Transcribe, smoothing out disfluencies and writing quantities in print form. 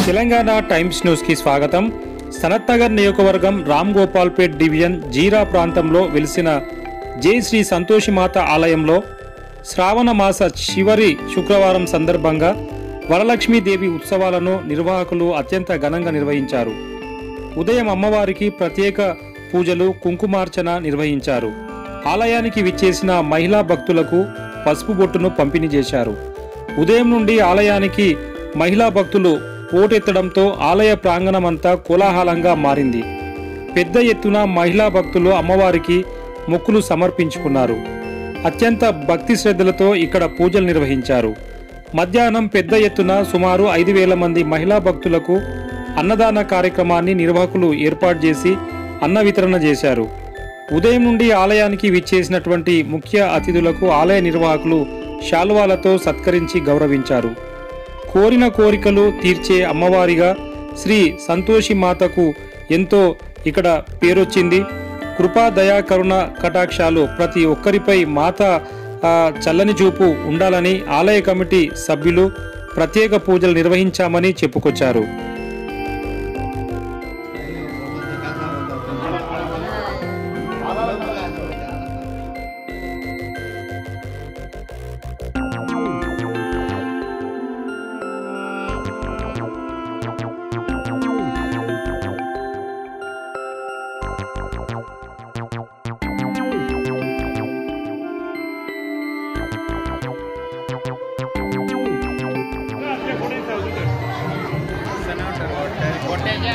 Telangana times న్యూస్కి స్వాగతం. సనత్ నగర్ నియోజకవర్గం రామ్ గోపాల్పేట్ డివిజన్ జీరా ప్రాంతంలో వెలిసిన జై శ్రీ సంతోషిమాత ఆలయంలో శ్రావణ మాస చివరి శుక్రవారం సందర్భంగా వరలక్ష్మీదేవి ఉత్సవాలను నిర్వాహకులు అత్యంత ఘనంగా నిర్వహించారు. ఉదయం అమ్మవారికి ప్రత్యేక పూజలు, కుంకుమార్చన నిర్వహించారు. ఆలయానికి విచ్చేసిన మహిళా భక్తులకు పసుపు బొట్టును పంపిణీ చేశారు. ఉదయం నుండి ఆలయానికి మహిళా భక్తులు పోటెత్తడంతో ఆలయ ప్రాంగణమంతా కోలాహలంగా మారింది. పెద్ద ఎత్తున మహిళా భక్తులు అమ్మవారికి మొక్కులు సమర్పించుకున్నారు. అత్యంత భక్తి శ్రద్ధలతో ఇక్కడ పూజలు నిర్వహించారు. మధ్యాహ్నం పెద్ద ఎత్తున సుమారు 5,000 మంది మహిళా భక్తులకు అన్నదాన కార్యక్రమాన్ని నిర్వాహకులు ఏర్పాటు చేసి అన్న వితరణ చేశారు. ఉదయం నుండి ఆలయానికి విచ్చేసినటువంటి ముఖ్య అతిథులకు ఆలయ నిర్వాహకులు శాలువాలతో సత్కరించి గౌరవించారు. కోరిన కోరికలు తీర్చే అమ్మవారిగా శ్రీ సంతోషి మాతకు ఎంతో ఇక్కడ పేరొచ్చింది. కృపా, దయా, కరుణ కటాక్షాలు ప్రతి ఒక్కరిపై మాత చల్లని చూపు ఉండాలని ఆలయ కమిటీ సభ్యులు ప్రత్యేక పూజలు నిర్వహించామని చెప్పుకొచ్చారు. కొట్టేజా